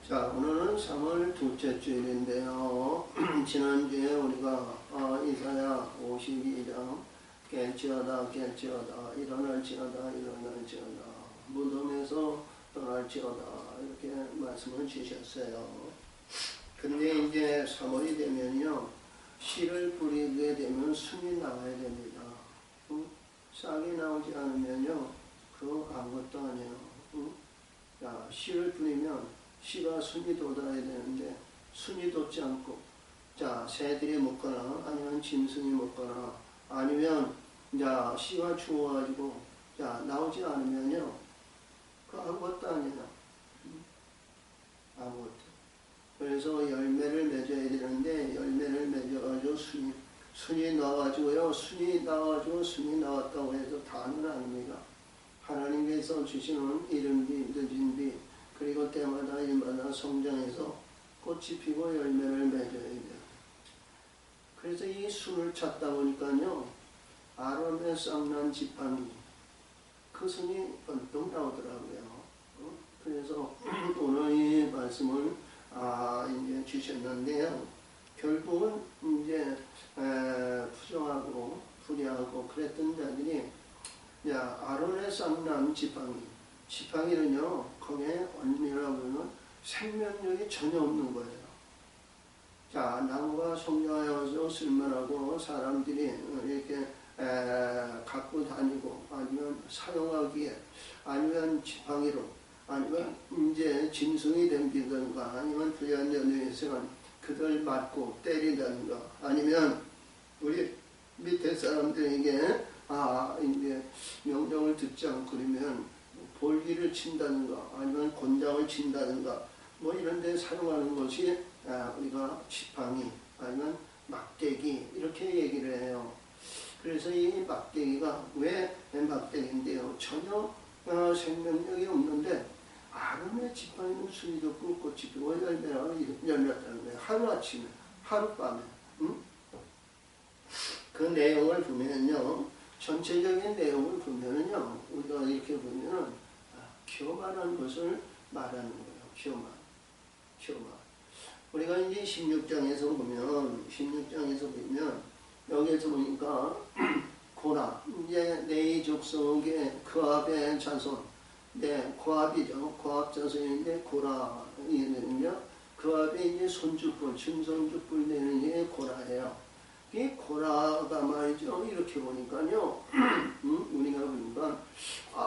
자, 오늘은 3월 둘째 주일인데요. 지난주에 우리가 이사야 52장 깰지어다 깰지어다 일어날지어다 일어날지어다 무덤에서 떠날지어다 이렇게 말씀을 주셨어요. 근데 이제 3월이 되면요, 씨를 뿌리게 되면 순이 나와야 됩니다. 싹이 나오지 않으면요, 그거 아무것도 아니에요. 자, 씨를 뿌리면 씨가 순이 돋아야 되는데 순이 돋지 않고, 자, 새들이 먹거나 아니면 짐승이 먹거나 아니면 자 씨가 추워가지고 자 나오지 않으면요, 그 아무것도 아니에요. 아무것도. 그래서 열매를 맺어야 되는데 열매를 맺어가지고 순이 나와가지고요, 순이 나와가지고 순이 나왔다고 해서 다는 아닙니다. 하나님께서 주시는 이른 비 늦은 비 그리고 때마다 일마다 성장해서 꽃이 피고 열매를 맺어야 돼요. 그래서 이 순을 찾다 보니까요, 아론의 쌍난 지팡이 그 순이 번뜩 나오더라고요. 그래서 오늘 이 말씀을 이제 주셨는데요, 결국은 이제 부정하고 불의하고 그랬던 자들이 아론의 쌍난 지팡이는요, 거기에 언니라고 하면 생명력이 전혀 없는 거예요. 자, 나무가 성장하여서 쓸만하고 사람들이 이렇게 갖고 다니고 아니면 사용하기에 아니면 지팡이로 아니면 이제 짐승이 댕기든가 아니면 부유한 연회에서는 그들 맞고 때리든가 아니면 우리 밑에 사람들에게 이제 명령을 듣지 않고 그러면 볼기를 친다든가 아니면 곤장을 친다든가 뭐 이런 데 사용하는 것이 우리가 지팡이 아니면 막대기 이렇게 얘기를 해요. 그래서 이 막대기가 왜 막대기인데요, 전혀 생명력이 없는데 아름의 지팡이는 순이 돋고 꽃이 피고 열매가 열렸다는 거예요. 하루아침에 하룻밤에. 그 내용을 보면요, 전체적인 내용을 보면은요, 우리가 이렇게 보면은 교만한 것을 말하는 거예요. 교만. 우리가 이제 16장에서 보면 여기에서 보니까 고라, 이제 네이 족속의 그압의 자손, 고압이죠. 고압 자손인데 고라이거든요. 그압의 이제 손주뻘, 증손주뻘 되는 게 고라예요. 이 고라가 말이죠. 이렇게 보니까요, 우리가 보니까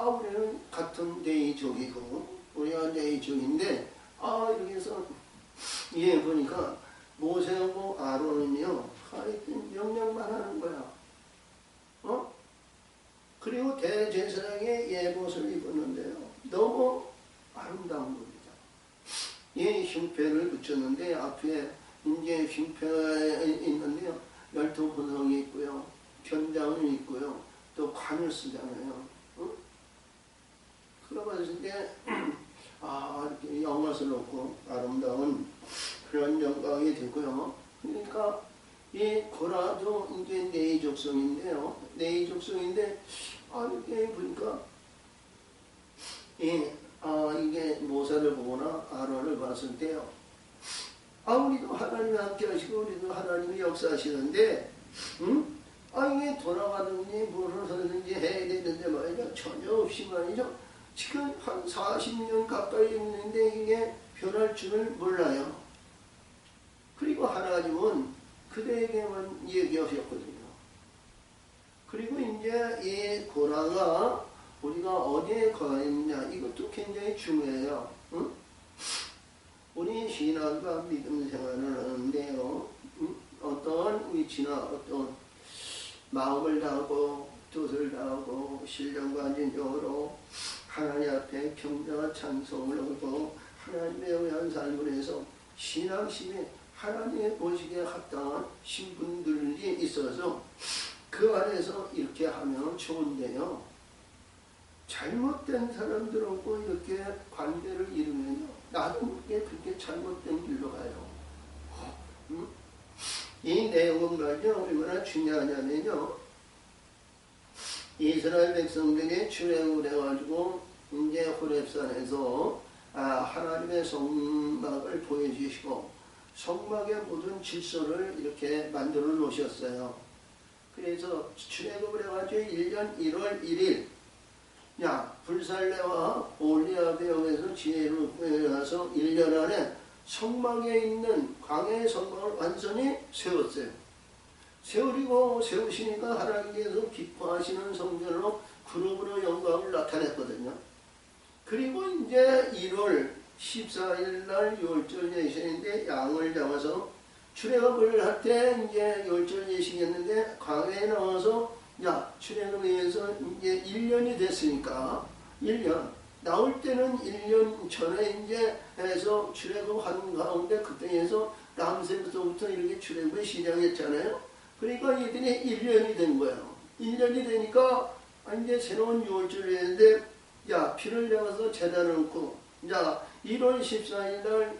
우리는 같은 네이족이고 우리가 네이족인데 이렇게 해서 보니까 모세하고 아론은요, 하여튼 명령만 하는 거야. 그리고 대제사장의 예봇을 입었는데요, 너무 아름다운 겁니다. 흉패를 붙였는데 앞에 이제 흉패가 있는데요, 열두보석이 있고요, 견장이 있고요, 또 관을 쓰잖아요. 그거 봤을 때 이렇게 영화스럽고 아름다운 그런 영광이 되고요. 그러니까 이 고라도 이제 네이 족속인데요, 이렇게 보니까 이게 모세를 보거나 아론을 봤을 때요, 우리도 하나님이 함께 하시고 우리도 하나님이 역사하시는데 이게 돌아가든지 무엇을 하든지 해야 되는데 말이죠, 전혀 없이 말이죠, 지금 한 40년 가까이 있는데 이게 변할 줄을 몰라요. 그리고 하나님은 그대에게만 얘기하셨거든요. 그리고 이제 이 고라가 우리가 어디에 거하느냐, 이것도 굉장히 중요해요. 우리 신앙과 믿음 생활을 하는데요, 어떤 위치나 어떤 마음을 다하고 뜻을 다하고 신령과 진정으로 하나님 앞에 경배와 찬송을 하고 하나님에 의한 삶을 해서 신앙심이 하나님의 보시기에 합당한 신분들이 있어서 그 안에서 이렇게 하면 좋은데요, 잘못된 사람들하고 이렇게 관계를 이루면요, 나도 모르게 그렇게 잘못된 길로 가요. 이 내용은 말이죠, 얼마나 중요하냐면요, 이스라엘 백성들이 출애굽을 해가지고 이제 호렙산에서 하나님의 성막을 보여주시고 성막의 모든 질서를 이렇게 만들어 놓으셨어요. 그래서 출애굽을 해가지고 1년 1월 1일 불살레와 올리아베 영에서 지혜로 나서 1년 안에 성막에 있는 광야의 성막을 완전히 세웠어요. 세우시니까 하나님께서 기뻐하시는 성전으로 그룹으로 영광을 나타냈거든요. 그리고 이제 1월 14일 날 유월절 예식인데 양을 잡아서 출애굽을 할 때 이제 유월절 예식했는데 광야에 나와서 출애굽에 의해서 이제 1년이 됐으니까 1년 나올 때는 1년 전에 이제 해서 출애굽한 가운데 그때에서 남새부터 이렇게 출애굽을 시작했잖아요. 그러니까 이들이 1년이 된 거예요. 1년이 되니까 이제 새로운 유월절이 했는데 피를 내어서 제단을 놓고 1월 14일 날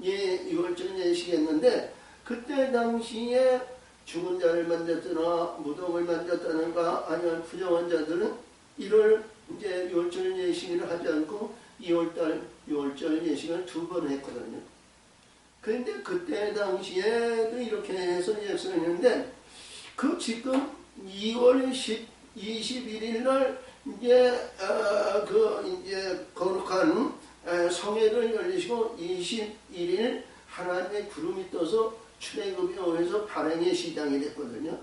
유월절 예식했는데 그때 당시에 죽은 자를 만졌거나 무덤을 만졌다는가 아니면 부정한 자들은 1월 이제 유월절 예식을 하지 않고 2월달 유월절 예식을 2번 했거든요. 그런데 그때 당시에도 이렇게 해서 예식했는데 그 지금 2월 21일 날 이제 이제 거룩한 성회를 열리시고 21일 하나님의 구름이 떠서 출애굽이 오면서 발행의 시장이 됐거든요.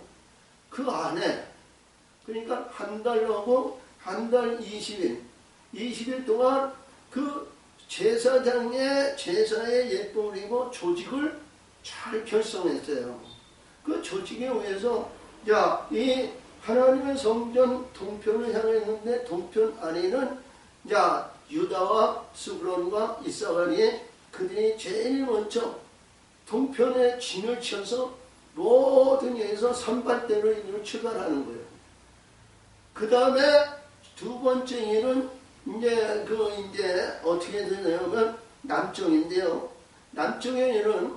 그 안에 그러니까 한 달하고 한 달 20일 동안 그 제사장의 제사의 예법이고 조직을 잘 결성했어요. 그 조직에 의해서 이 하나님의 성전 동편을 향했는데 동편 안에는 유다와 스불론과 이사가리에 그들이 제일 먼저 동편에 진을 쳐서 모든 여기서 선발대로 이들을 출발하는 거예요. 그 다음에 두 번째 일은 이제 어떻게 되냐면 남쪽인데요. 남쪽의 일은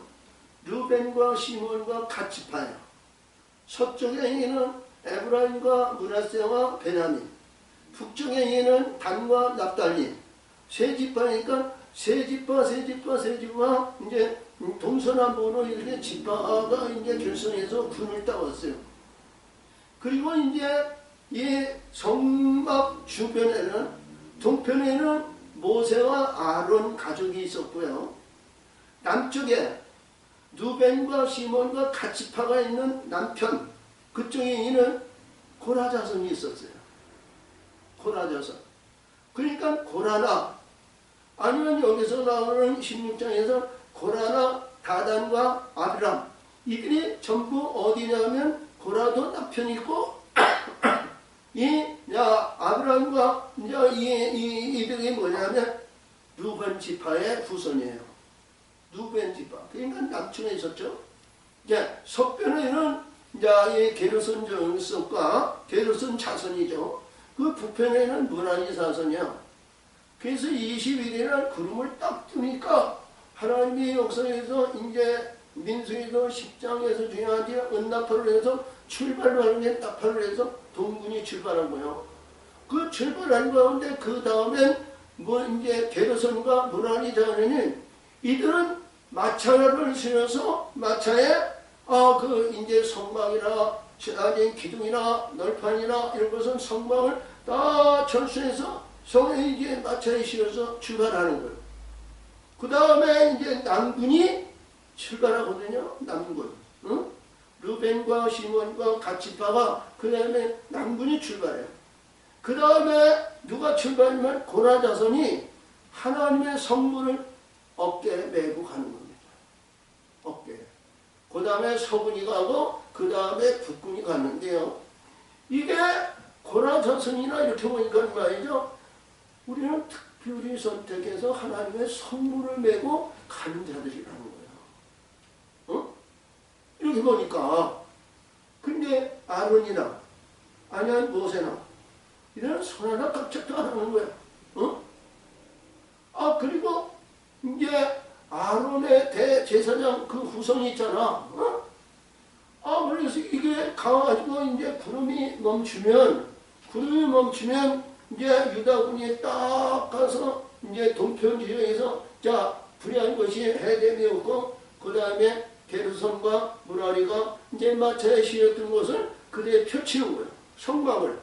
르벤과 시몬과 갓지파예요. 서쪽의 일은 에브라임과 므낫세와 베냐민. 북쪽의 일은 단과 납달리. 세 지파니까 세 지파 이제 동서남북으로 이렇게 지파가 이제 결성해서 군을 따왔어요. 그리고 이제 이 성막 주변에는 동편에는 모세와 아론 가족이 있었고요. 남쪽에 누벤과 시몬과 갓지파가 있는 남편 그쪽에 있는 고라 자손이 있었어요. 고라 자손. 그러니까 고라나 아니면 여기서 나오는 16장에서 고라나 다단과 아비람 이들이 전부 어디냐면 고라도 남편이 있고 아브라함과 이들이 뭐냐면 루벤 지파의 후손이에요. 루벤 지파. 그러니까 남쪽에 있었죠. 이제 서편에는 이 게르손 정석과 게르손 자손이죠. 그 북편에는 므라니 자손이야. 그래서 21일 날 구름을 딱 뜨니까 하나님의 역사에서 이제 민수기도 10장에서 중요하지 은나팔을 해서 출발을 하는 게 나팔을 해서 동군이 출발한 거예요. 그 출발한 가운데 그 다음엔 이제 게르손과 므라니 자손이 이들은 마차를 실어서 마차에 이제 성막이나 기둥이나 널판이나 이런 것은 성막을 다 철수해서 성에 이제 마차에 실어서 출발하는 거예요. 그 다음에 이제 남군이 출발하거든요. 남군. 응? 르벤과 시몬과 갓지파가 그 다음에 남군이 출발해요. 그 다음에 누가 출발하면 고라 자손이 하나님의 성물을 어깨에 메고 가는 겁니다. 어깨에. 그 다음에 서군이 가고 그 다음에 북군이 갔는데요. 이게 고라 자손이나 이렇게 보니까 말이죠. 우리는 특별히 선택해서 하나님의 성물을 메고 가는 자들이라는 거예요. 이렇게 보니까 근데 아론이나 아니면 모세나 이들은 손 하나 깜짝도 안 하는 거야. 그리고 이제 아론의 대제사장 그 후손이 있잖아. 그래서 이게 가가지고 이제 구름이 멈추면 이제 유다군이 딱 가서 이제 동편 지역에서 불의한 것이 해됨이었고 그 다음에 게르손과 무라리가 이제 마차에 실었던 것을 그대에 펼치는 거예요. 성막을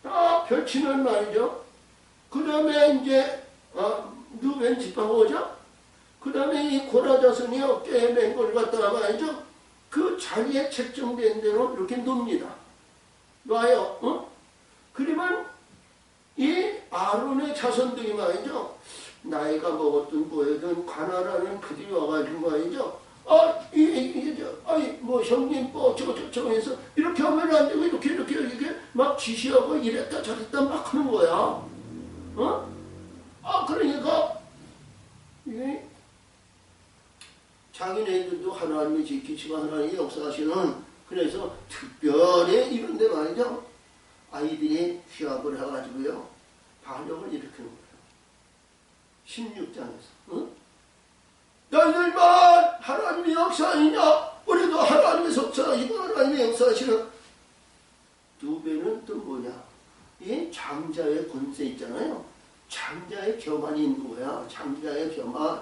딱 펼치는 말이죠. 그 다음에 이제 누벤 집하고 오죠. 그 다음에 이 고라 자손이 어깨에 맨 걸 갖다가 말이죠. 그 자리에 책정된 대로 이렇게 놉니다. 놔요. 그러면 이 아론의 자손들이 말이죠. 나이가 먹었든 뭐든 가난하는 그들이 와가지고 말이죠. 뭐 형님 뭐 저거 해서 이렇게 하면 안 되고 이렇게 막 지시하고 이랬다 저랬다 막 하는 거야. 그러니까 이게 자기네들도 하나님이 지키시고 하나님이 역사하시는 그래서 특별히 이런데 말이죠. 아이들이 휴학을 해가지고요. 반역을 일으키는 거예요. 16장에서. 너희들만 하나님의 역사이냐? 우리도 하나님의 역사이고 하나님의 역사하시는 누벤은 또 뭐냐? 이 장자의 권세 있잖아요. 장자의 교만이 있는 거야. 장자의 교만.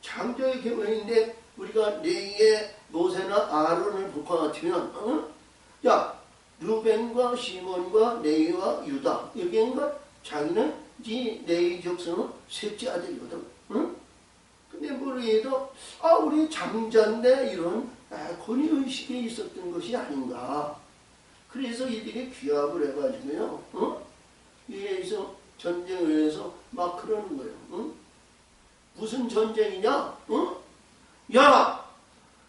장자의 교만인데 우리가 레위의 모세나 아론을 볼 것 같으면 루벤과 시몬과 레위와 유다 여기인가 자기는 이 레위 족속은 셋째 아들이거든. 근데 모르게도 우리 장자인데 이런 권위의식이 있었던 것이 아닌가. 그래서 이들이 귀합을 해가지고요. 여기에서 전쟁을 해서 막 그러는 거예요. 무슨 전쟁이냐? 야,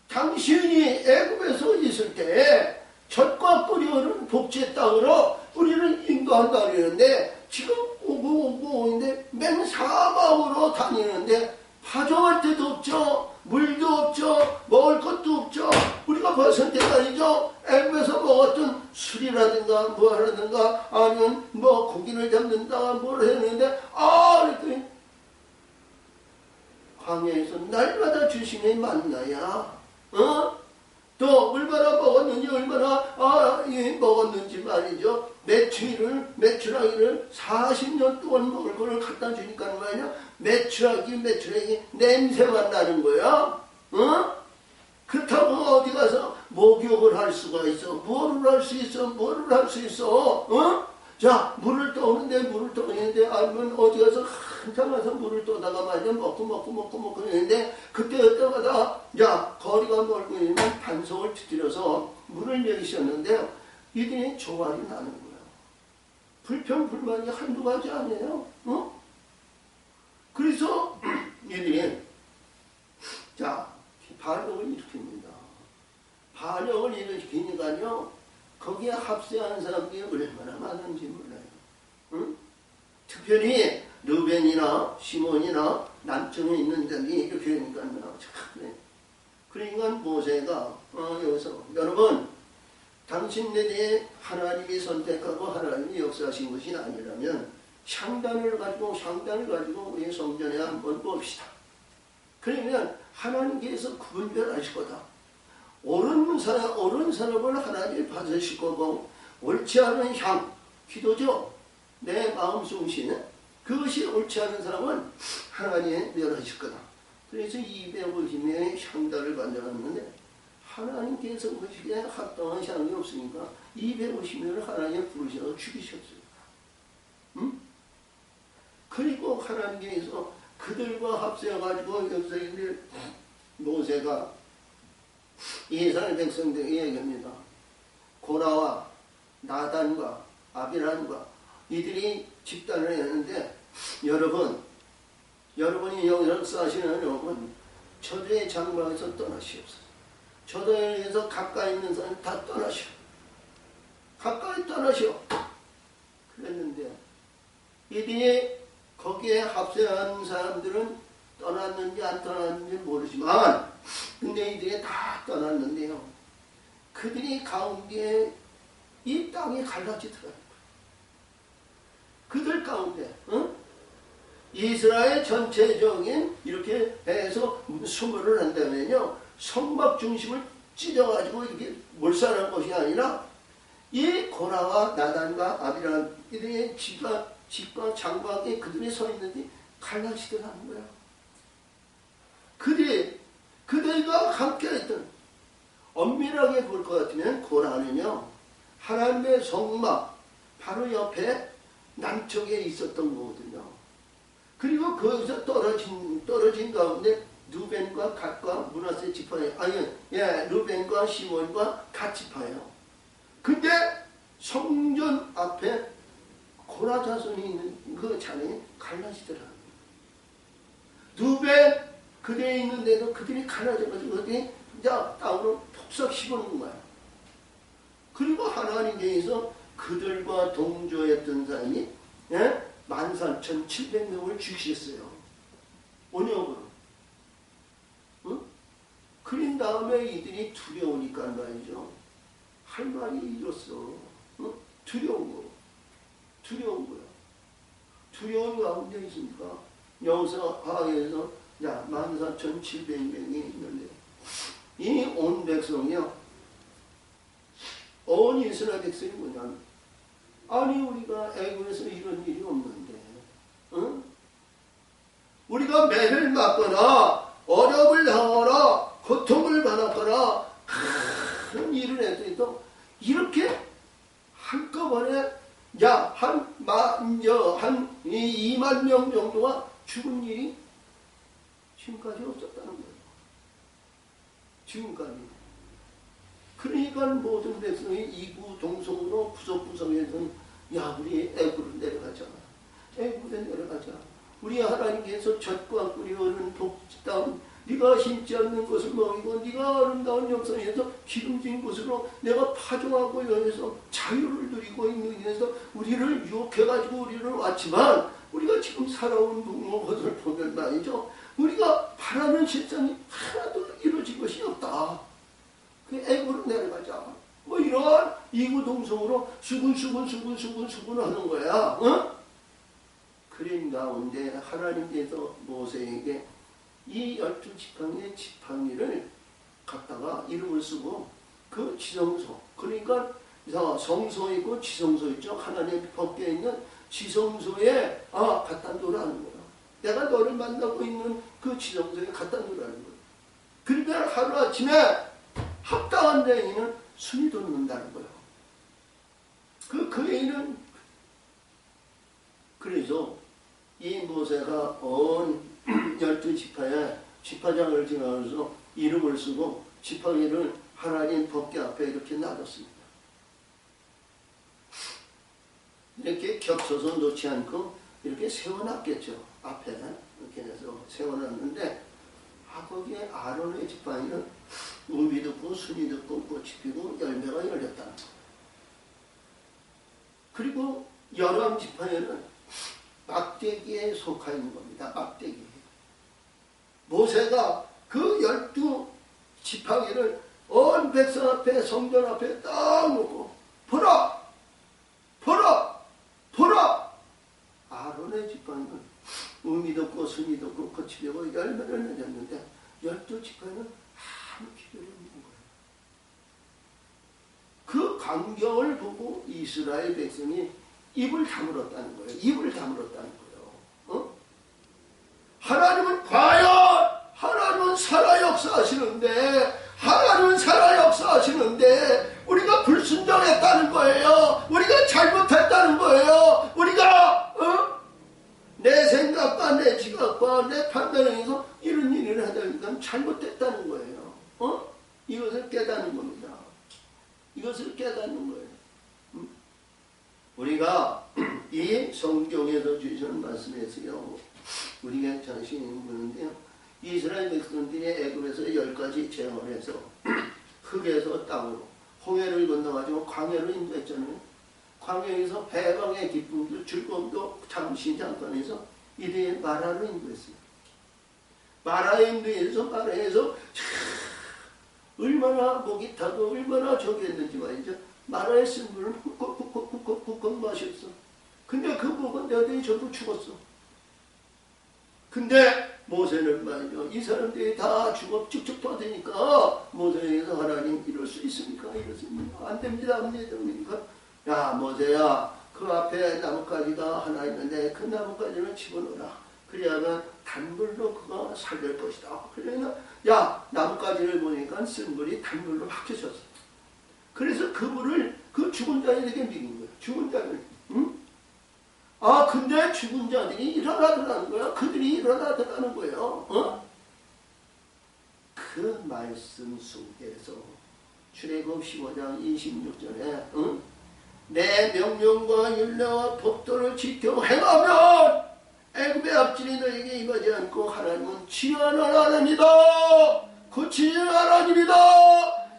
당신이 애굽에서 있을 때 젖과 꿀이 흐르는 복지의 땅으로 우리를 인도한다 그러는데 지금 오고 있는데 맹사막으로 다니는데 파종할 데도 없죠. 물도 없죠. 먹을 것도 없죠. 우리가 벗은 때가 아니죠. 애굽에서 먹었던 술이라든가 뭐라든가 아니면 뭐 고기를 잡는다 뭘 했는데 이렇게 광야에서 날마다 주시는 만나야 또 얼마나 먹었는지 얼마나 먹었는지 말이죠. 메추라기를 40년 동안 먹을 거를 갖다 주니까 말이야. 메추라기 냄새만 나는 거야. 그렇다고 어디 가서 목욕을 할 수가 있어. 뭐를 할 수 있어. 자, 물을 떠오는데 아니면 어디 가서 한참 가서 물을 떠다가 말이야 먹고 있는데 그때마다 거리가 멀고 있는 반석을 뒤틀어서 물을 내리셨는데 이들이 조발이 나는 거예요. 불평불만이 한두 가지 아니에요. 그래서 이들이 반역을 일으킵니다. 반역을 일으키니까요. 거기에 합세하는 사람들이 얼마나 많은지 몰라요. 특별히 르벤이나 시몬이나 남쪽에 있는 자들이 이렇게 되니까요. 그러니까 모세가 여기서 여러분 당신네들이 하나님이 선택하고 하나님이 역사하신 것이 아니라면 상단을 가지고 우리 성전에 한번 봅시다. 그러면 하나님께서 구분별하실 거다. 옳은 사람을 하나님이 받으실 거고 옳지 않은 기도죠. 내 마음 숭신 그것이 옳지 않은 사람은 하나님이 멸하실 거다. 그래서 250명의 향단을 만들었는데 하나님께서 그것에 합당한 향이 없으니까 250명을 하나님이 부르셔서 죽이셨어요. 그리고 하나님께서 그들과 합세해가지고 역사인들 모세가 이스라엘 백성들에게 얘기합니다. 고라와 나단과 아비란과 이들이 집단을 했는데 여러분이 역사하시는 여러분 저주의 장막에서 떠나시옵소서. 저주에서 가까이 있는 사람 다 떠나시오. 가까이 떠나시오. 그랬는데 이들이 거기에 합세한 사람들은 떠났는지 안 떠났는지 모르지만 근데 이들이 다 떠났는데요. 그들이 가운데 이 땅이 갈라지더라고요. 그들 가운데 이스라엘 전체적인 이렇게 해서 수모를 한다면요. 성막 중심을 찢어가지고 이렇게 몰살한 것이 아니라 이 고라와 나단과 아비란 이들의 집과 장막에 그들이 서 있는데 갈라지더라는 거야. 그들과 함께했던, 엄밀하게 볼 것 같으면 고라는요 하나님의 성막 바로 옆에 남쪽에 있었던 거거든요. 그리고 거기서 떨어진 가운데 루벤과 갓과 므낫세 지파예요. 루벤과 시몬과 갓 지파예요. 근데 성전 앞에 고라 자손이 있는 그 자리에 갈라지더라. 루벤 그대에 있는데도 그들이 갈라져가지고 그들이 땅으로 폭삭 씹어놓은 거야. 그리고 하나님께서 그들과 동조했던 사람이 14,700명을 죽이셨어요. 온역으로. 응? 그린 다음에 이들이 두려우니까 말이죠. 할 말이 이렇소. 응? 두려운 거야. 두려운 가운데 있으니까 여기서 하에서 14,700명이 있는데 이 온 백성이요. 온 이스라엘 백성이 뭐냐면 아니 우리가 애굽에서 이런 일이 없는데 응? 우리가 매를 맞거나 어려움을 당하거나 고통을 받았거나 큰 일을 해도 이렇게 한꺼번에 한 2만 명 정도가 죽은 일이 지금까지 없었다는 거예요. 지금까지. 그러니까 모든 백성이 이구동성으로 구석구석에서 우리 애굽으로 내려가자. 애굽에 내려가자. 우리 하나님께서 젖과 꿀이 흐르는 복지땅, 네가 힘지 않는 것을 먹이고 네가 아름다운 영성에서 기름진 곳으로 내가 파종하고 여기서 자유를 누리고 있는 데서 우리를 유혹해가지고 우리를 왔지만 우리가 지금 살아온 것을 보면 말이죠. 우리가 바라는 실상이 하나도 이루어진 것이 없다. 그 애굽으로 내려가자. 이러한 이구동성으로 수군 하는 거야. 응? 그런 가운데 하나님께서 모세에게 이 12지팡이의 지팡이를 갖다가 이름을 쓰고 그 지성소, 그러니까 성소 있고 지성소 있죠. 하나님 법궤에 있는 지성소에 갖다 놓으라는 거야. 내가 너를 만나고 있는 그 지성소에 갖다 놓으라는 거야. 그러니까 하루아침에 합당한 데에는 순이 돋는다는 거예요. 그 애인은 그래서 이 모세가 온 12지파에 지파장을 지나면서 이름을 쓰고 지팡이를 하나님 법궤 앞에 이렇게 놔뒀습니다. 이렇게 겹쳐서 놓지 않고 이렇게 세워놨겠죠. 앞에 이렇게 해서 세워놨는데 거기에 아론의 지팡이는 음이 듣고 순이 듣고 꽃이 피고 열매가 열렸다. 그리고 여람 지팡이는 막대기에 속하 있는 겁니다. 막대기. 모세가 그 12지팡이를 온 백성 앞에 성전 앞에 딱 놓고 보라! 아론의 지팡이는 음이 돋고 순이 돋고 꽃이 피고 열매를 맺었는데 12지팡이는 아무 기별이 없는 거예요. 그 광경을 보고 이스라엘 백성이 입을 다물었다는 거예요. 입을 다물었다는 거예요. 하나님은 과연 하나님은 살아 역사하시는데 우리가 불순종했다는 거예요. 우리가 잘못했다는 거예요. 우리가 내 생각과 내 지각과 내 판단에 의해서 이런 일을 하다니까 잘못됐다는 거예요. 이것을 깨닫는 겁니다. 이것을 깨닫는 거예요. 우리가 이 성경에서 주시는 말씀에서요, 우리가 자신이 보는데요, 이스라엘 백성들이 애굽에서 10가지 제왕을 해서 흙에서 땅으로 홍해를 건너가지고 광야로 인도했잖아요. 광야에서 해방의 기쁨도 즐거움도 잠시 잠깐에서 이들의 마라로 인도했어요. 마라에 인도해서 얼마나 목이 타고 얼마나 저기 했는지 말이죠. 마라의 쓴물을 훅 마셨어. 근데 그 목은 너희들이 전부 죽었어. 근데 모세는 말이죠. 이 사람들이 다 죽어 쭉쭉 터지니까 모세에서 하나님 이럴 수 있습니까? 이렇습니까? 안 됩니다. 그러니까 야 모세야 그 앞에 나뭇가지가 하나 있는데 그 나뭇가지를 집어넣어라. 그래야만 단물로 그가 살될 것이다. 그러니까 야 나뭇가지를 보니까 쓴 불이 단물로 바뀌어졌어. 그래서 그 불을 그 죽은 자들에게 미긴 거야. 죽은 자들. 응? 아 근데 죽은 자들이 일어나더라는 거야. 그들이 일어나더라는 거예요. 어? 그 말씀 속에서 출애굽 15장 26절에 응? 내 명령과 율례와 법도를 지켜 행하면 애굽의 앞질이 너에게 임하지 않고 하나님은 치유하는 하나님이다. 그 치유하는 하나님이다.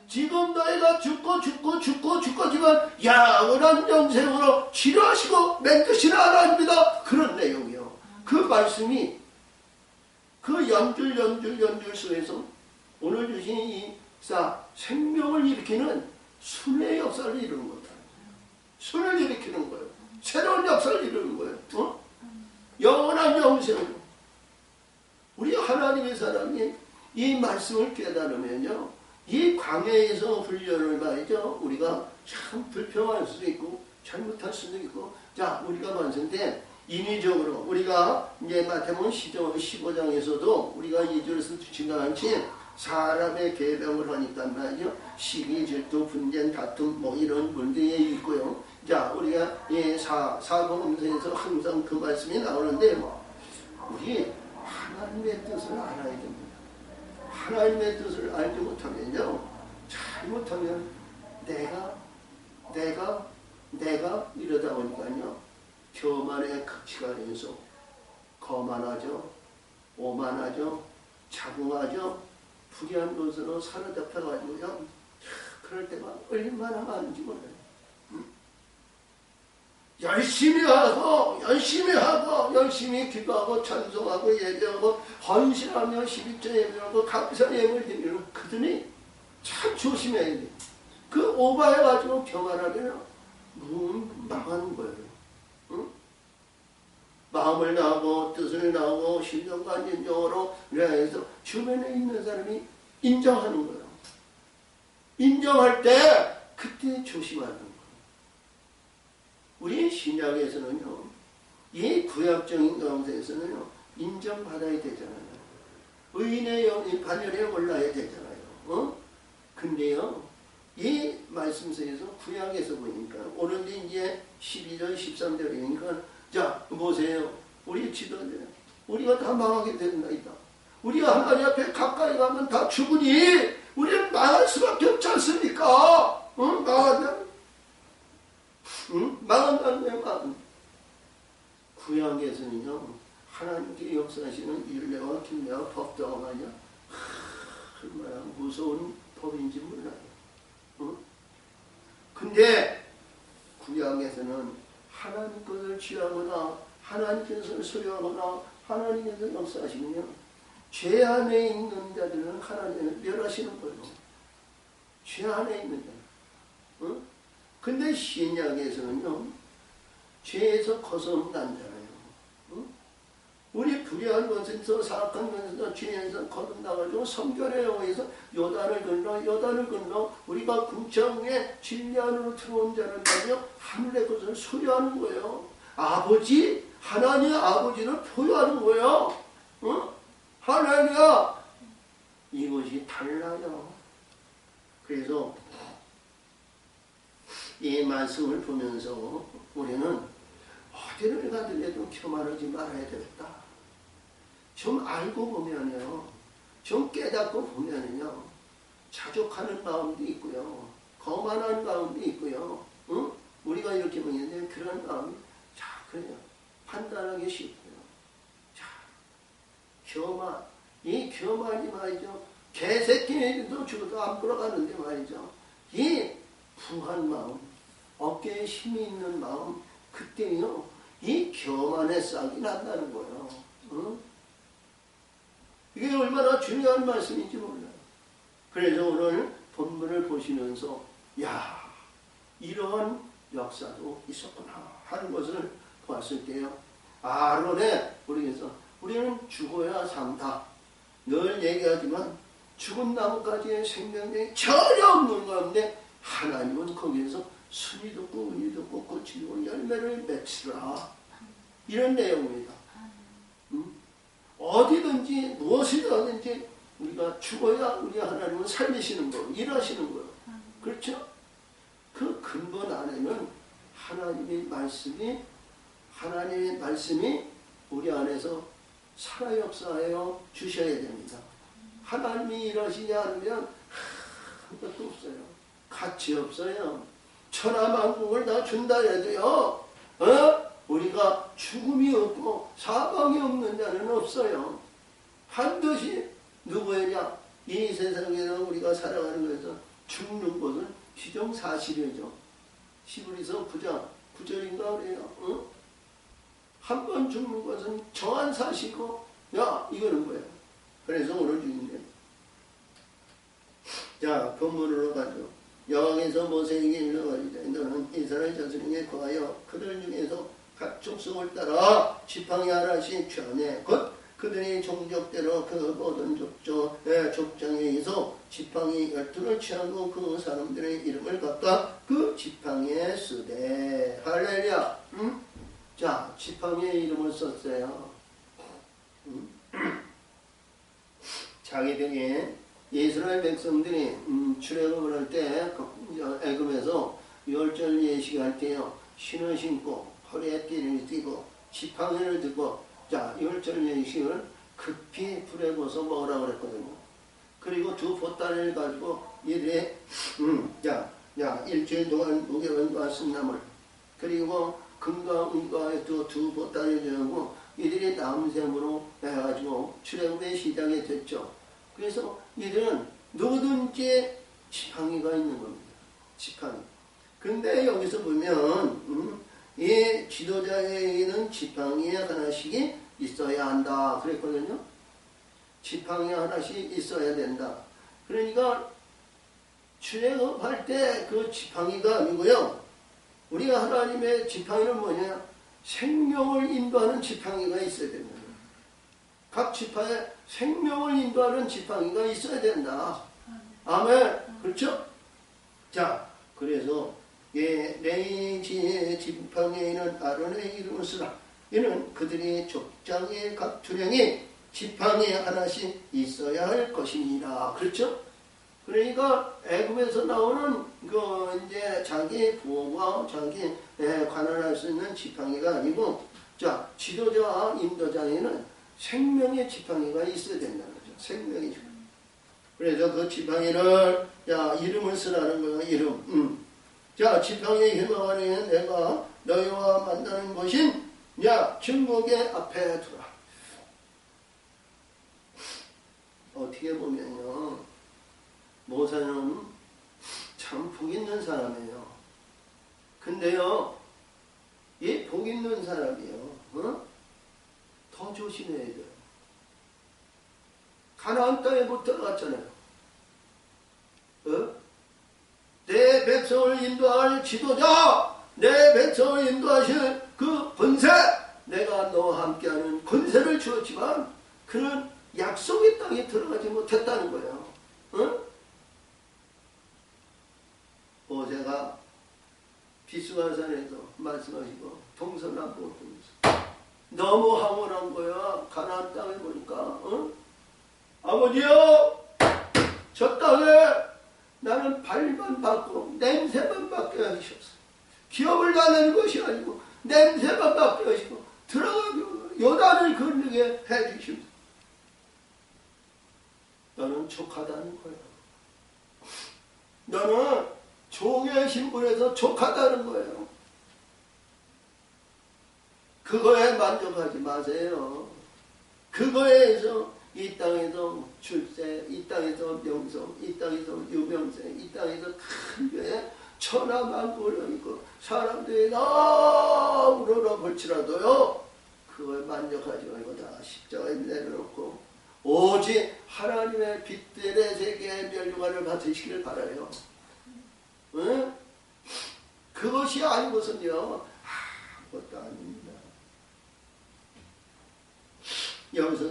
지금 너희가 죽지만 영원한 영생으로 치료하시고 맹드시는 하나님이다. 그런 내용이요. 그 말씀이 그 연줄 속에서 오늘 주신 이 생명을 일으키는 순회의 역사를 이루는 거다. 순을 일으키는 거예요. 새로운 역사를 이루는 거예요. 어? 영원한 영생으로. 우리 하나님의 사람이 이 말씀을 깨달으면요. 이 광야에서 훈련을 말이죠. 우리가 참 불평할 수도 있고 잘못할 수도 있고 자 우리가 봤는데 인위적으로 우리가 이제 마태복음 15장에서도 우리가 2절에서 지나간지 사람의 계명을 하니까 말이죠. 시기, 질투, 분쟁, 다툼 뭐 이런 문제에 있고요. 자 우리가 사복음서에서 항상 그 말씀이 나오는데 뭐 우리 하나님의 뜻을 알아야 됩니다. 하나님의 뜻을 알지 못하면요. 잘못하면 내가 이러다 보니까요. 교만의 극치가 되면서 거만하죠. 오만하죠. 자궁하죠. 불의한 것으로 사로잡혀가지고요. 그럴 때만 얼마나 많은지 몰라요. 열심히 기도하고 찬송하고 예배하고 헌신하며 11조 예배하고 감사 예물을 드리는 그들이 참 조심해야 돼. 그 오바해가지고 교만하면 망하는 거예요. 응? 마음을 나오고 뜻을 나오고 신령과 인정으로 그래서 주변에 있는 사람이 인정하는 거예요. 인정할 때 그때 조심하는 거예요. 우리 신약에서는요, 이 구약적인 가운데에서는요, 인정받아야 되잖아요. 의인의 영이 반열에 올라야 되잖아요. 어? 근데요, 이 말씀서에서 구약에서 보니까, 오늘 이제 12절, 13절이니까, 자, 보세요. 우리 지도자들, 우리가 다 망하게 된다이다. 우리가 하나님 앞에 가까이 가면 다 죽으니, 우리는 망할 수밖에 없지 않습니까? 응? 망한다. 응? 망한다는 말. 구약에서는요, 하나님께 역사하시는 율례와 규례와 법도가 말이야, 얼마나 무서운 법인지 몰라요. 응? 근데 구약에서는 하나님 것을 취하거나 하나님께서 소유하거나 하나님께서 역사하시면요, 죄 안에 있는 자들은 하나님을 멸하시는 거예요. 죄 안에 있는 자. 응? 근데 신약에서는요, 죄에서 거듭난 자예요. 응? 우리 불의한 것에서 사악한 것에서 죄에서 거듭나가지고 성결에 의해서 요단을 건너 우리가 궁창에 진리 안으로 들어온 자를 말이요 하늘의 것을 소유하는 거예요. 아버지, 하나님의 아버지를 포유하는 거예요. 응? 하나님과 이것이 달라요. 그래서 이 말씀을 보면서 우리는 어디를 가더라도 교만하지 말아야 되겠다. 좀 알고 보면요, 좀 깨닫고 보면요, 자족하는 마음도 있고요, 거만한 마음도 있고요. 응? 우리가 이렇게 보는데 그런 마음이 그래요. 판단하기 쉽고요. 자, 교만, 이 교만이 말이죠. 개새끼도 죽어도 안 불어가는데 말이죠. 이 부한 마음, 어깨에 힘이 있는 마음, 그때요, 이 교만의 싹이 난다는 거예요. 응? 이게 얼마나 중요한 말씀인지 몰라요. 그래서 오늘 본문을 보시면서, 야, 이러한 역사도 있었구나 하는 것을 보았을 때요. 아론의, 우리는 죽어야 산다. 늘 얘기하지만, 죽은 나무까지의 생명력이 전혀 없는 가운데, 하나님은 거기에서 순이 돋고 은이 돋고 꽃이 돋고 열매를 맺으라. 이런 내용입니다. 어디든지 무엇이든지 우리가 죽어야 우리 하나님은 살리시는 거, 일하시는 거예요. 그렇죠? 그 근본 안에는 하나님의 말씀이 우리 안에서 살아 역사하여 주셔야 됩니다. 하나님이 일하시지 않으면 아무것도 없어요. 가치 없어요. 천하만국을 다 준다 해도요, 우리가 죽음이 없고 사망이 없는 자는 없어요. 반드시 누구에냐? 이 세상에는 우리가 살아가는 것에서 죽는 것은 기정사실이죠. 히브리서 9장 9절인가 그래요. 한 번 죽는 것은 정한 사실이고, 이거는 뭐예요? 그래서 오늘 주인데, 자, 본문으로 가죠. 여호와께서 모세에게 이르시되 너는 이스라엘 자손에게 거하여 그들 중에서 각 족속을 따라 지팡이 하나씩 취하네. 곧 그들이 종족대로 그 모든 족장에 의해서 지팡이 12를 취하고 그 사람들의 이름을 각각 그 지팡이에 쓰되. 할렐루야. 자, 지팡이의 이름을 썼어요. 자기들이 이스라엘 백성들이 출애굽을 할 때 애굽에서 유월절 예식할 때요, 신을 신고 허리에 띠를 띠고 지팡이를 들고, 자, 유월절 예식을 급히 불에 구워서 먹으라고 그랬거든요. 그리고 두 보따리를 가지고 이들이 일주일 동안 무게원과 쓴나물, 그리고 금과 은과 두 보따리를 들고 이들이 남샘으로 해가지고 출애굽의 시작이 됐죠. 그래서 이들은 누구든지 지팡이가 있는 겁니다. 지팡이. 근데 여기서 보면 이 지도자에게는 지팡이 하나씩이 있어야 한다 그랬거든요. 지팡이 하나씩 있어야 된다. 그러니까 출애굽할 때 그 지팡이가 아니고요, 우리가 하나님의 지팡이는 뭐냐? 생명을 인도하는 지팡이가 있어야 된다. 각 지파에 생명을 인도하는 지팡이가 있어야 된다. 아멘. 그렇죠? 자, 그래서 레위 지팡이에는 아론의 이름을 쓰라. 이는 그들이 족장의 각 주령이 지팡이 하나씩 있어야 할 것이니라. 그렇죠? 그러니까 애굽에서 나오는 이제 자기 부호와 자기 관할할 수 있는 지팡이가 아니고, 자, 지도자와 인도자에는 생명의 지팡이가 있어야 된다는 거죠. 생명의 지팡이. 그래서 그 지팡이를, 이름을 쓰라는 거예요. 이름. 자, 지팡이의 희망 안에 내가 너희와 만나는 것인, 증거의 앞에 두라. 어떻게 보면요, 모세는 참 복 있는 사람이에요. 근데요, 이 복 있는 사람이요, 더 조심해야 돼요. 가나안 땅에 못 들어갔잖아요. 내 백성을 인도할 지도자, 내 백성을 인도하실 그 권세, 내가 너와 함께하는 권세를 주었지만 그는 약속의 땅에 들어가지 못했다는 거예요. 모세가 비스가산에서 말씀하시고 동서남북 너무 황홀한 거야. 가나안 땅에 보니까 아버지요, 저 땅에 나는 발만 받고 냄새만 맡게 하시옵소서. 기업을 가내는 것이 아니고 냄새만 맡게 하시고 들어가고 요단을 건너게 해주시옵소서. 너는 족하다는 거야. 너는 종의 신분에서 족하다는 거예요. 그거에 만족하지 마세요. 그거에서 이 땅에서 출세, 이 땅에서 명성, 이 땅에서 유명세, 이 땅에서 큰 교회 천하만국을 있고 사람들이 다 우러러 볼지라도요, 그거에 만족하지 말고 다 십자가에 내려놓고 오직 하나님의 빛들의 세계의 멸류관을 받으시기를 바라요. 응? 그것이 아니고선요, 아무것도 아닙니다. 여기서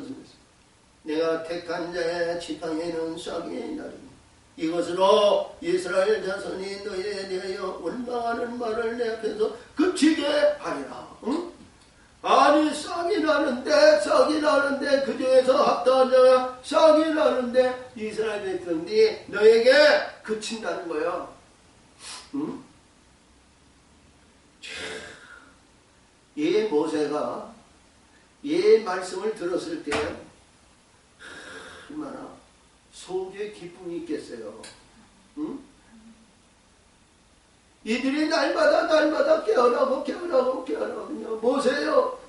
내가 택한 자의 지팡이는 싹이 나리니 이것으로 이스라엘 자손이 너희에 대하여 원망하는 말을 내 앞에서 그치게 하리라. 응? 아니 싹이 나는데 그 중에서 합당한 자가 싹이 나는데 이스라엘의 백성들이 너에게 그친다는 거예요. 응? 이 모세가 이 말씀을 들었을 때 얼마나 속에 기쁨이 있겠어요. 응? 이들이 날마다 깨어나고 모세요.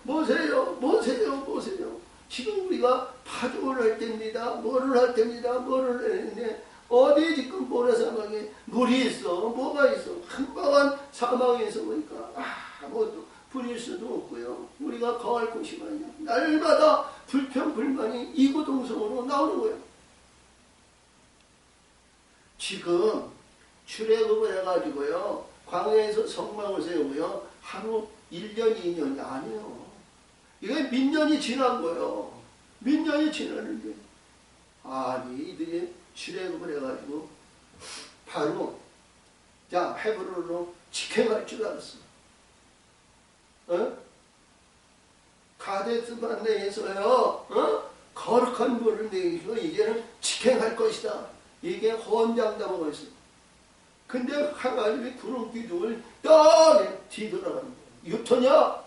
지금 우리가 파종을 할 때입니다. 뭐를 했는데 어디 지금 모래사막에 물이 있어. 뭐가 있어. 한방한 사막에 있어 보니까 아무것도 부릴 수도 없고요. 우리가 거할 곳이 많냐. 날마다 불평불만이 이구동성으로 나오는 거예요. 지금 출애굽을 해가지고요. 광야에서 성막을 세우고요. 하루 1년, 2년이 아니에요. 이게 민년이 지난 거예요. 민년이 지났는데 아니 이들이 출애굽을 해가지고 바로 자 헤브론으로 직행할 줄 알았어. 가데스 반네에서요. 거룩한 물을 내기로 이제는 직행할 것이다. 이게 헌장담하고 있어. 근데 하나님이 구름 기둥을 딱 뒤돌아가는 거야. 유토냐?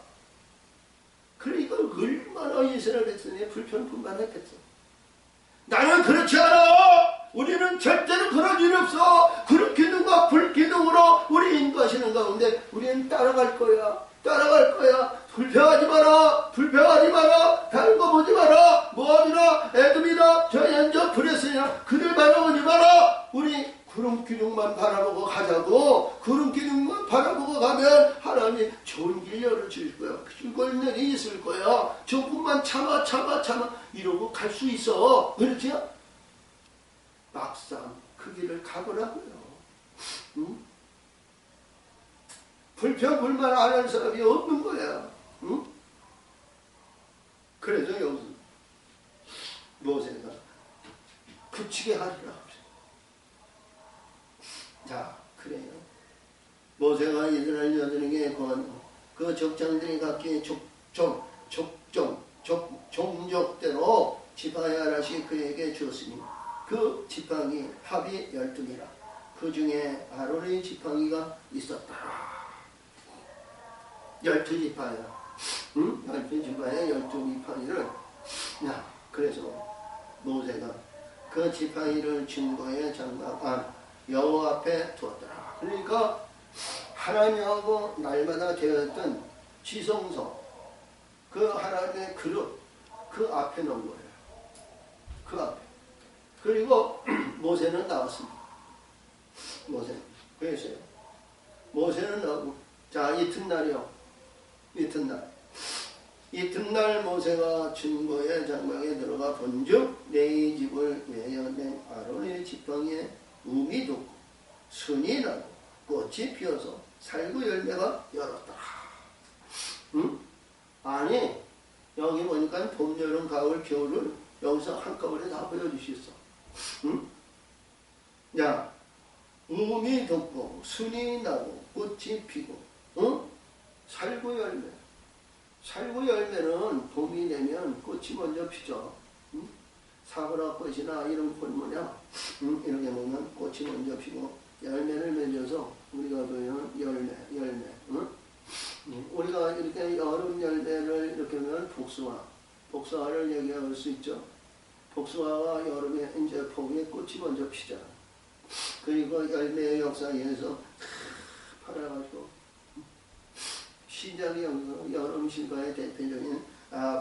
그러니까 얼마나 이스라엘 백성이 불평불만했겠어. 나는 그렇지 않아. 우리는 절대로 그런 일 없어. 구름 기둥과 불 기둥으로 우리 인도하시는 가운데 우리는 따라갈 거야. 불평하지 마라. 다른 거 보지 마라. 모압이나 에돔이나 저연저 브레스냐 그들 바라보지 마라. 우리 구름 기둥만 바라보고 가자고. 구름 기둥만 바라보고 가면 하나님이 좋은 길 열어주실 거야. 그걸 일이 있을 거야. 조금만 참아 이러고 갈 수 있어. 그렇지? 막상 그 길을 가보라고요. 응? 불평불만 안 하는 사람이 없는 거야. 응? 그래서 여기서 모세가 굳히게 하리라. 자, 그래요. 모세가 이스라엘 여전에게 그 적장들이 각기 종족대로 지파의 하나씩 그에게 주었으니 그 지팡이 합이 12개라. 그 중에 아론의 지팡이가 있었다. 12지파야. 응? 12지파에 12지팡이를 그래서 모세가 그 지팡이를 증거의 장막 여호와 앞에 두었더라. 그러니까 하나님하고 날마다 되었던 지성소 그 하나님의 그릇 그 앞에 놓은 거예요. 그 앞에. 그리고 모세는 나왔습니다. 모세. 그래서요. 모세는 나오고 자 이튿날이요. 이튿날 모세가 증거의 장막에 들어가 본즉 내 집을 외연된 아론의 지팡이에 움이 돋고 순이 나고 꽃이 피어서 살구 열매가 열었더라. 응? 아니 여기 보니까 봄, 여름, 가을, 겨울을 여기서 한꺼번에 다 보여주셨어. 응? 야, 움이 돋고 순이 나고 꽃이 피고 살구 열매. 살구 열매는 봄이 되면 꽃이 먼저 피죠. 응? 사과꽃이나 이런 꽃 이렇게 보면 꽃이 먼저 피고 열매를 맺어서 우리가 보면 열매. 응? 우리가 이렇게 여름 열매를 이렇게 보면 복숭아를 얘기할 수 있죠. 복숭아가 여름에 이제 봄에 꽃이 먼저 피잖아. 그리고 열매의 역사에서 팔아가지고 시작이 여름 신과의 대표적인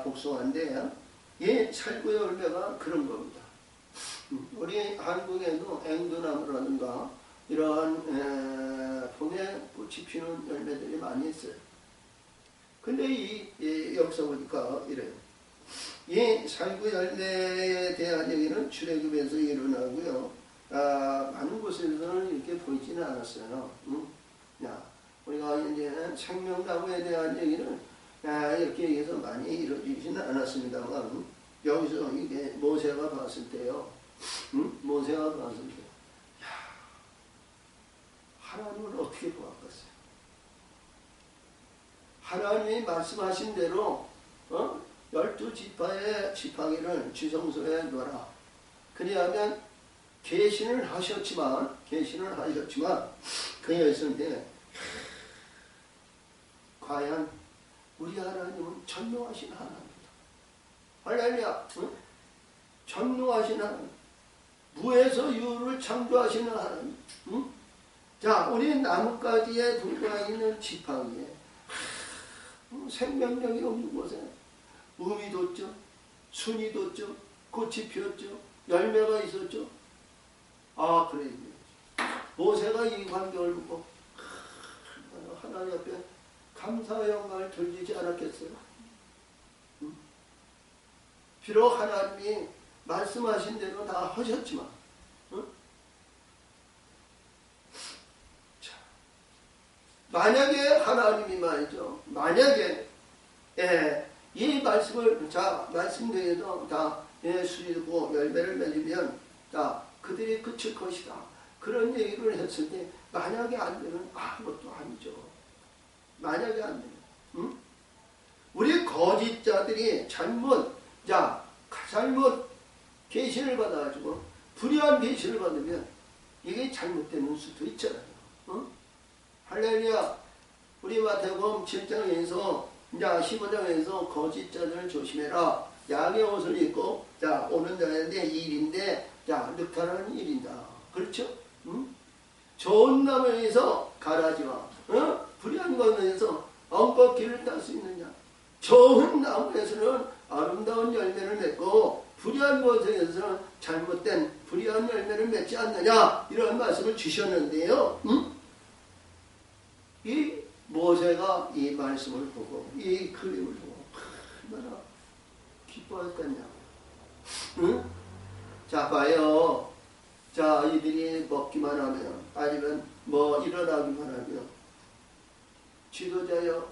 복숭아인데 이 살구 열매가 그런 겁니다. 우리 한국에도 앵두나무라든가 이러한 봄에 꽃이 피는 열매들이 많이 있어요. 근데 이 역사 보니까 이래요. 이 살구 열매에 대한 얘기는 출애굽에서 일어나고요. 많은 곳에서는 이렇게 보이지는 않았어요. 우리가 이제 생명나무에 대한 얘기는 이렇게 얘기해서 많이 이루어지지는 않았습니다만 여기서 이게 모세가 봤을 때요. 모세가 봤을 때 하나님을 어떻게 보았겠어요? 하나님이 말씀하신 대로 12지파의 지팡이를 지성소에 놓아라. 그리하면 계시는 하셨지만 그 여성에 과연 우리 하나님은 전능하신 하나님이다. 할렐루야. 전능하신 하나님. 무에서 유를 창조하시는 하나님. 자, 우리 나뭇가지에 들어가 있는 지팡이에 생명력이 없는 곳에 음이 돋죠, 순이 돋죠, 꽃이 피었죠, 열매가 있었죠. 아, 그래. 모세가 이 광경을 보고 하나님 앞에 감사의 영광을 돌리지 않았겠어요? 비록 하나님이 말씀하신 대로 다 하셨지만, 자, 만약에 하나님이 말이죠, 만약에 이 말씀을 말씀대로 다 수리고 열매를 맺으면 다 그들이 그칠 것이다. 그런 얘기를 했을 때 만약에 안 되면 아무것도 아니죠. 만약에 안 되면, 우리 거짓자들이 잘못 계시를 받아가지고 불의한 계시를 받으면 이게 잘못되는 수도 있잖아요. 할렐루야. 우리 마태복음 7장에서 15장에서 거짓자들을 조심해라. 양의 옷을 입고 오는 자인데 일인데 늑탈하는 일이다. 그렇죠? 좋은 나무에서 가라지와 불의한 것에서 엉겁 길을 딸 수 있느냐. 좋은 나무에서는 아름다운 열매를 맺고 불의한 것에서는 잘못된 불의한 열매를 맺지 않느냐. 이런 말씀을 주셨는데요. 이 모세가 이 말씀을 보고 이 그림을 보고 얼마나 기뻐했겠냐. 자, 봐요. 자, 이들이 먹기만 하면 아니면 뭐 일어나기만 하면 지도자여,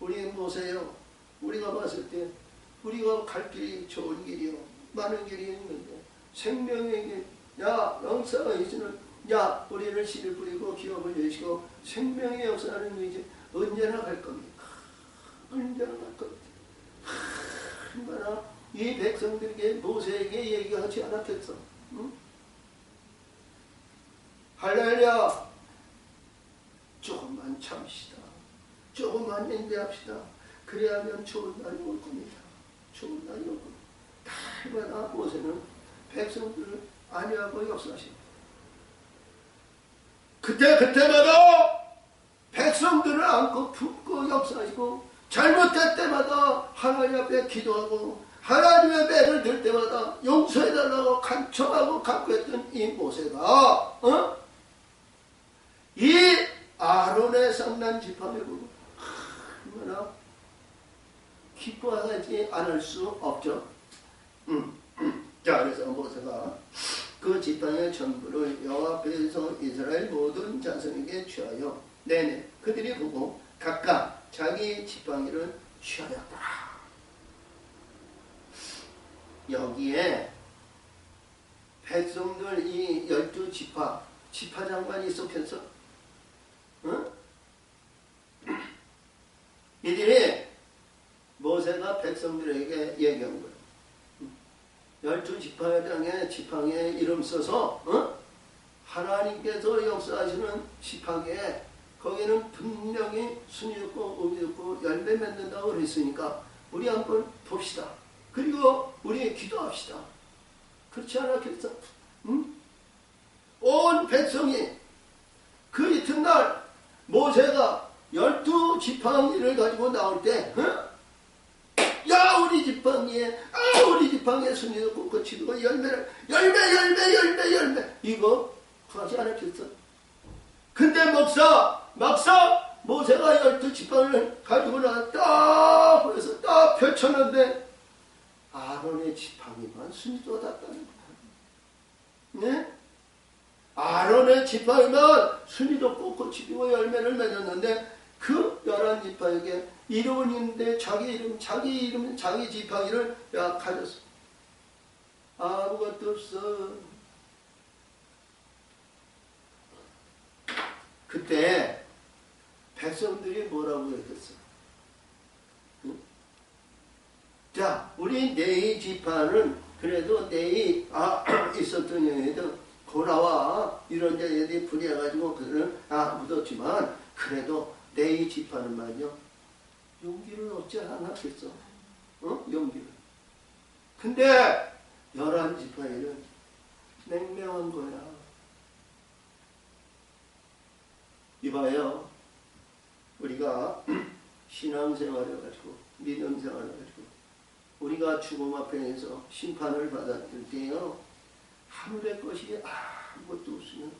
우리 모세여, 우리가 봤을 때 우리가 갈 길이 좋은 길이요, 많은 길이 있는데 생명의 길, 영사가 있으면 우리를 씨를 뿌리고 기업을 여시고 생명의 역사하는 의지 언제나 갈 겁니다. 언제나 갈 겁니다. 얼마나 이 백성들에게 모세에게 얘기하지 않았겠어. 할렐루야. 조금만 참시다. 조금만 인내합시다. 그래야면 좋은 날이 올 겁니다. 좋은 날이 올 겁니다. 얼마나 모세는 백성들을 안위하고 역사하십니다. 그때마다 백성들을 안고 품고 역사하시고 잘못될 때마다 하나님 앞에 기도하고 하나님의 매를 들 때마다 용서해달라고 간청하고 간구했던 이 모세가 이 아론의 상난 지팡이를 보고 얼마나 기뻐하지 않을 수 없죠. 자, 그래서 모세가 그 지팡이의 전부를 여호와 앞에서 이스라엘 모든 자손에게 취하여 그들이 보고 각각 자기 지팡이를 취하였더라. 여기에 백성들 이 12지파 지파장관이 있었겠어? 이들이 모세가 백성들에게 얘기한 거예요. 12지파장의 지팡이에 이름 써서 하나님께서 역사하시는 지팡이에 거기는 분명히 순이 있고 음이 있고 열매 맺는다고 그랬으니까 우리 한번 봅시다. 그리고 우리 기도합시다. 그렇지 않았겠어? 온 백성이 그 이튿날 모세가 12지팡이를 가지고 나올 때 우리 지팡이에 순이 있고 꽃이 있고 열매 이거 구하지 않았겠어? 근데 막상 모세가 12지팡이를 가지고 나왔다 그래서 딱 펼쳤는데 아론의 지팡이만 순이 돋았다는 거야. 네? 아론의 지팡이만 순이 돋고 꽃이 피고 열매를 맺었는데 그 11지파에게 이름은 있는데 자기 지팡이를 가졌어. 아무것도 없어. 그때 백성들이 뭐라고 했겠어? 지파는 그래도 내이 있었던 여에도 돌아와 이런 데에 불이해가지고 그들은 묻었지만 그래도 내이 지파는 말이요 용기를 얻지 않았겠어. 용기를. 근데 11지파에는 맹맹한 거야. 이봐요. 우리가 신앙생활을 가지고 믿음생활을 가지고 우리가 죽음 앞에서 심판을 받았을 때요. 하늘의 것이 아무것도 없으면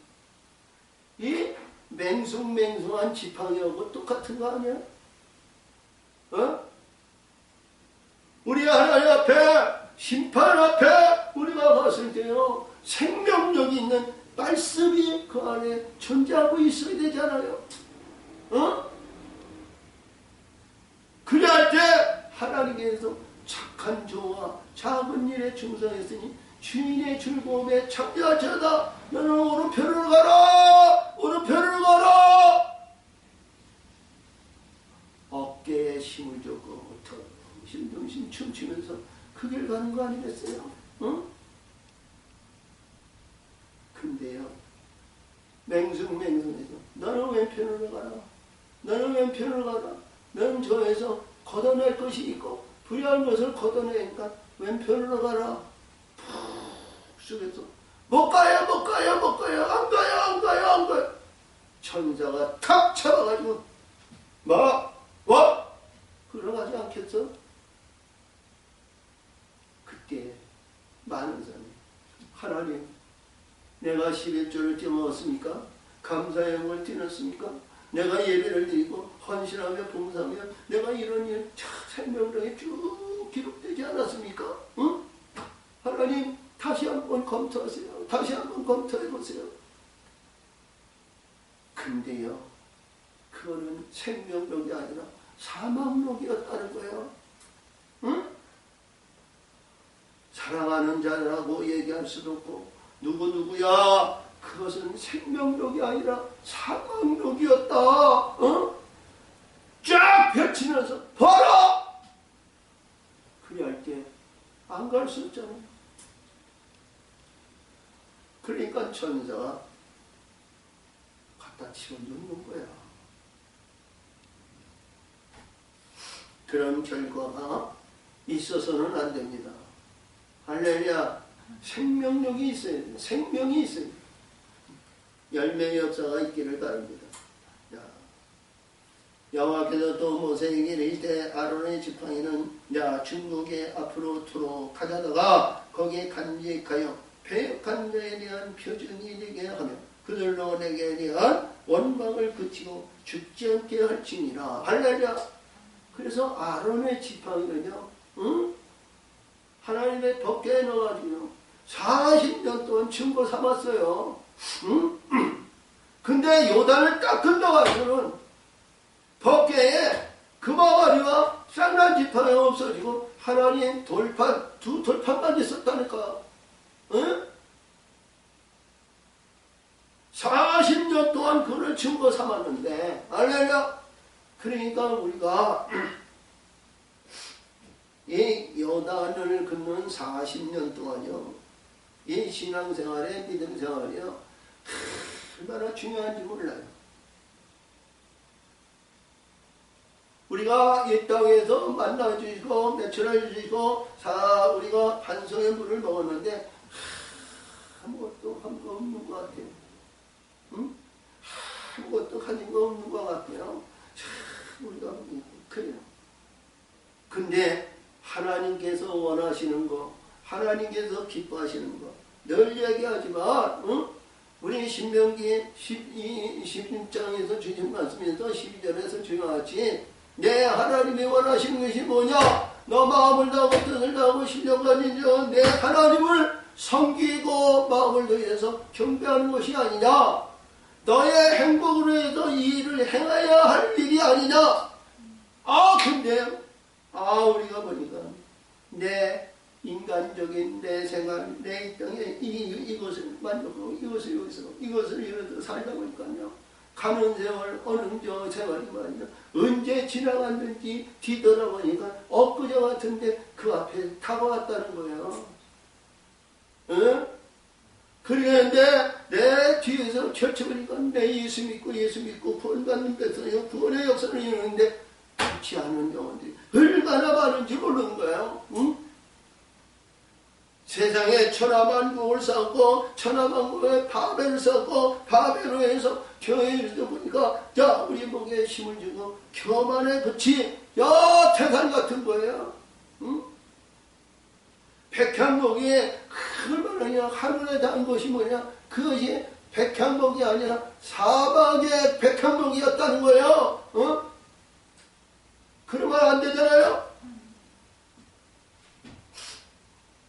이 맹숭맹숭한 지팡이하고 똑같은 거 아니야? 우리 하나님 앞에 심판 앞에 우리가 갔을 때요. 생명력이 있는 말씀이 그 안에 존재하고 있어야 되잖아요. 그래야 때 하나님께서 착한 종아 작은 일에 충성했으니 주인의 즐거움에 참여하자다. 너는 오른편으로 가라. 오른편으로 가라. 어깨에 힘을 줬고 덩실덩실 춤추면서 그 길 가는 거 아니겠어요? 근데요 맹숭맹숭해서 너는 왼편으로 가라. 너는 왼편으로 가라. 너는 저에서 걷어낼 것이 있고 불의한 것을 걷어내니까 왼편으로 가라. 푹 속에서 못 가요 못 가요 못 가요 안 가요 안 가요 안 가요. 천사가 탁 잡아가지고 와 그러가지 않겠어? 그때 많은 사람이 하나님 내가 11조를 띄워먹었습니까? 감사의 영을 드렸습니까? 내가 예배를 드리고 헌신하며 봉사하며 내가 이런 일 생명력에 쭉 기록되지 않았습니까? 응? 하나님 다시 한번 검토하세요. 다시 한번 검토해보세요. 근데요 그거는 생명력이 아니라 사망력이었다는 거예요. 응? 사랑하는 자라고 얘기할 수도 없고 누구야 그것은 생명력이 아니라 사망력이었다. 쫙 펼치면서 봐라. 그래 할 때 안 갈 수 없잖아요. 그러니까 천사가 갖다 치워놓는 거야. 그런 결과가 있어서는 안 됩니다. 할렐루야. 생명력이 있어야 돼. 생명이 있어야 돼. 열매의 역사가 있기를 바랍니다. 여호와께서 또 모세에게 이르실 때 아론의 지팡이는 중국의 앞으로 투로 가져다가 거기에 간직하여 패역한 자에 대한 표징이 되게 하며 그들로 내게 대한 원망을 그치고 죽지 않게 할지니라. 할렐루야. 그래서 아론의 지팡이는요 하나님의 법궤에 넣어가지고 40년 동안 증거 삼았어요. 근데 요단을 딱 건너가지고는 법궤에 금아가리와 쌍난 지팡이가 없어지고 하나님 돌판, 2돌판만 있었다니까. 40년 동안 그를 증거 삼았는데 알렐루야. 그러니까 우리가 이 요단을 걷는 40년 동안요 이 신앙생활의 믿음생활이요 얼마나 중요한지 몰라요. 우리가 이 땅에서 만나주시고 매출해주시고 우리가 반성의 물을 먹었는데 아무것도 한 거 없는 것 같아요. 아무것도 가진 거 없는 것 같아요. 우리가 그래요. 근데 하나님께서 원하시는 거, 하나님께서 기뻐하시는 거 늘 얘기하지만 우리 신명기 12장에서 주신 말씀에서 12절에서 중요하지. 내 하나님이 원하시는 것이 뭐냐? 너 마음을 다하고 뜻을 다하고 신령을 가지고 내 하나님을 섬기고 마음을 다해서 경배하는 것이 아니냐? 너의 행복으로 해서 이 일을 행해야 할 일이 아니냐? 근데 우리가 보니까 내 인간적인 내 생활, 내 땅에 이것을 만족하고 이것을 여기서 살다 보니까요 가는 세월 어느 저 세월이 말이야 언제 지나갔는지 뒤돌아보니까 엊그제 같은데 그 앞에 다가왔다는 거예요. 응? 그러는데 내 뒤에서 철쳐보니까 내 예수 믿고 구원받는 데서 구원의 역사를 이루는데 그렇지 않은 영혼들이 얼마나 많은지 모르는 거예요. 응? 세상에 천하만국을 쌓고 천하만국에 바벨을 쌓고 바벨로에서 교회를 보니까 자 우리 목에 힘을 주고 교만의 덫이 야 태산 같은 거예요. 응? 백향목이 얼마나 하늘에 닿은 것이 뭐냐 그것이 백향목이 아니라 사막의 백향목이었다는 거예요. 어? 그러면 안 되잖아요.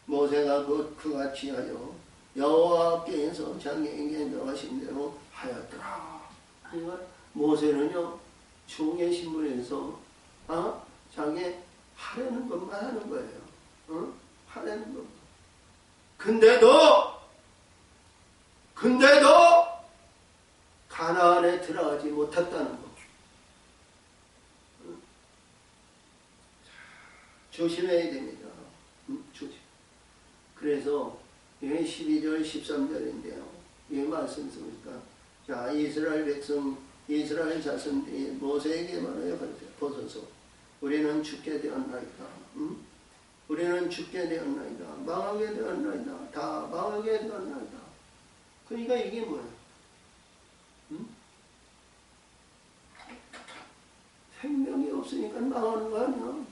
모세가 그같이 하여 여호와께서 장애인에게 명하신 대로 하였더라. 그러니까 모세는요 종의 신분에서 자기 하려는 것만 하는 거예요. 하려는 것. 근데도 가나안에 들어가지 못했다는 거. 조심해야 됩니다. 조심. 그래서 이게 12절 13절인데요. 이 말씀 씁니까? 자 이스라엘 백성 이스라엘 자손들이 모세에게 말하여 가르쳐 보소서 우리는 죽게 되었나이다. 우리는 죽게 되었나이다. 망하게 되었나이다. 다 망하게 되었나이다. 그러니까 이게 뭐야? 생명이 없으니까 망하는 거 아니야?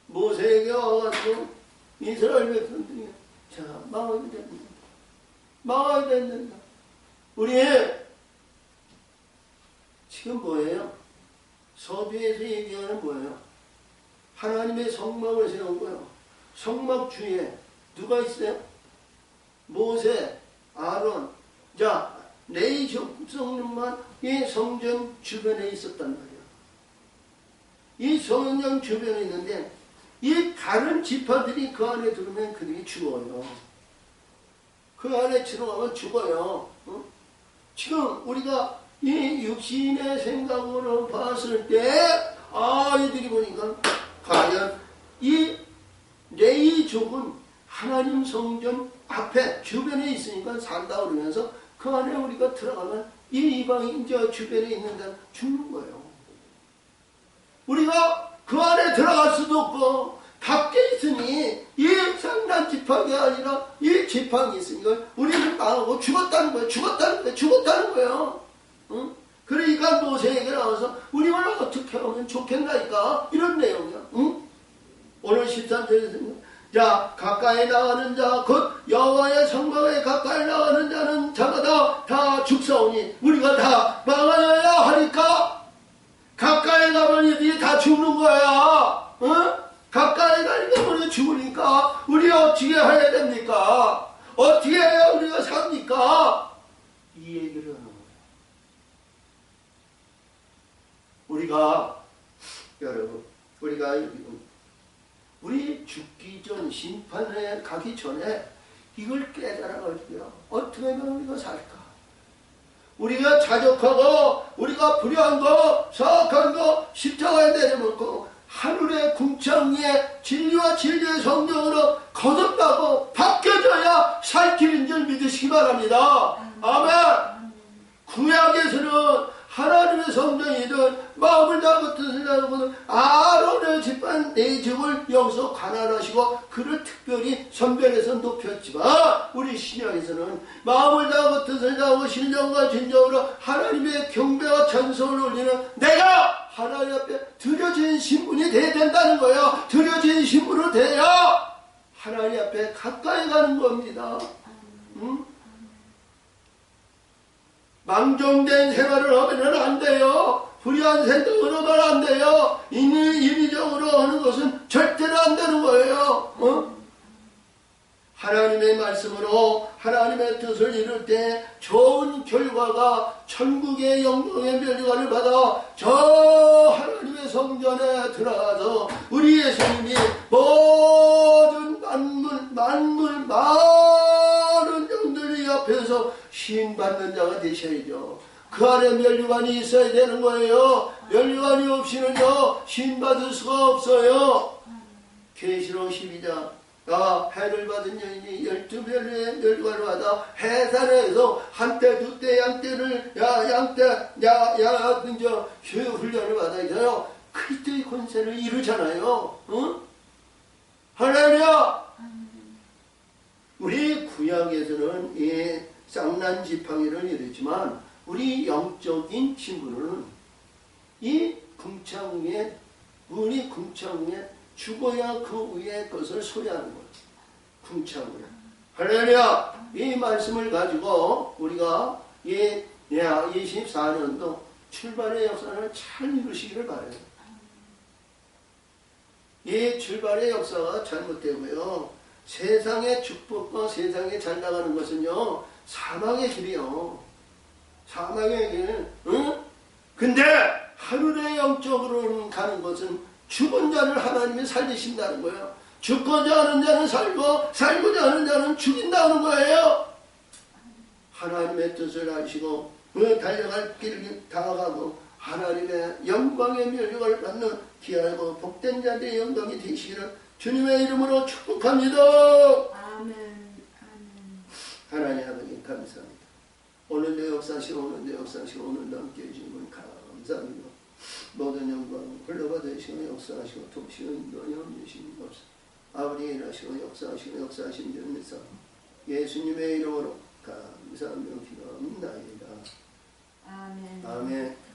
모세에게 와가지고 이스라엘 백성들이 자 망하게 된다. 망하게 된다. 우리 지금 뭐예요? 서두에서 얘기하는 뭐예요? 하나님의 성막을 세운 거예요. 성막 주위에 누가 있어요? 모세, 아론. 자, 레위 족속만 이 성전 주변에 있었단 말이에요. 이 성전 주변에 있는데 이 다른 지파들이 그 안에 들어오면 그들이 죽어요. 그 안에 들어가면 죽어요. 지금 우리가 이 육신의 생각으로 봤을 때 이들이 보니까 과연 이 레위족은 하나님 성전 앞에 주변에 있으니까 산다 그러면서 그 안에 우리가 들어가면 이 이방인 저 주변에 있는 데는 죽는 거예요. 우리가 그 안에 들어갈 수도 없고 밖에 있으니 이 상단 지팡이 아니라 이 지팡이 있으니까 우리는 망하고 죽었다는 거예요. 죽었다는 거예요. 응? 그러니까 모세에게 나와서 우리가 어떻게 하면 좋겠나이까 이런 내용이야. 응? 오늘 13절에서 자 가까이 나가는 자 곧 여호와의 성막에 가까이 나가는 자는 자마다 다 죽사오니 우리가 다 망하여야 하니까 가까이 가면 이들이 다 죽는 거야. 응? 가까이 가니까 우리가 죽으니까 우리 어떻게 해야 됩니까? 어떻게 해야 우리가 삽니까? 이 얘기를 하는 거예요. 여러분 우리가 우리 죽기 전 심판에 가기 전에 이걸 깨달아가지고요. 어떻게 하면 우리가 살까? 우리가 자족하고 우리가 불의한 거 사악한 거 십자가에 내려놓고 하늘의 궁창에 진리와 진리의 성령으로 거듭나고 바뀌어져야 살 길인 줄 믿으시기 바랍니다. 아멘. 구약에서는 하나님의 성전이든 마음을 다하고 뜻을 다하고 아론의 집안 네 집을 여기서 관할하시고 그를 특별히 선별해서 높였지만 우리 신약에서는 마음을 다하고 뜻을 다하고 신령과 진정으로 하나님의 경배와 찬송을 올리는 내가 하나님 앞에 드려진 신분이 돼야 된다는 거예요. 드려진 신분으로 돼야 하나님 앞에 가까이 가는 겁니다. 응? 망정된 생활을 하면 안 돼요. 불의한 생각을 하면 안 돼요. 인위적으로 하는 것은 절대로 안 되는 거예요. 하나님의 말씀으로 하나님의 뜻을 이룰 때 좋은 결과가 천국의 영광의 멸류관을 받아 저 하나님의 성전에 들어가서 우리 예수님이 모든 만물 많은 영들이 앞에서 시인받는 자가 되셔야죠. 그 안에 면류관이 있어야 되는 거예요. 면류관이 없이는요 시인받을 수가 없어요. 계시록 12장 해를 받은 여인이 12별의 면류관을 받아 해산에서 한때 두때 양때를 훈련을 받아서요 그리스도의 권세를 이루잖아요. 응? 할렐루야. 우리 구약에서는 이 쌍난 지팡이를 이루지만 우리 영적인 친구는 이 궁창에 우리 궁창에 죽어야 그 위에 것을 소유하는 거예요. 궁창에. 할렐루야. 이 말씀을 가지고 우리가 이 24년도 출발의 역사를 잘 이루시기를 바라요. 이 출발의 역사가 잘못되고요. 세상의 축복과 세상에 잘 나가는 것은요. 사망의 길이요. 사망의 길. 응? 근데 하늘의 영적으로 가는 것은 죽은 자를 하나님이 살리신다는 거예요. 죽고자 하는 자는 살고 살고자 하는 자는 죽인다는 거예요. 하나님의 뜻을 아시고 달려갈 길을 다가가고 하나님의 영광의 면류관을 받는 귀하고 복된 자들의 영광이 되시기를 주님의 이름으로 축복합니다. 아멘. 하나님 아버지 감사합니다. 오늘도 역사하시고 오늘도 역사하시고 오늘도 함께 해주신 분 감사합니다. 모든 영광 흘러받으시고 역사하시고 돕시고 인도하여 주시는 없어. 아버지 일하시고 역사하시고 역사하신 주님께서 예수님의 이름으로 감사하며 기도합니다. 아멘. 아멘.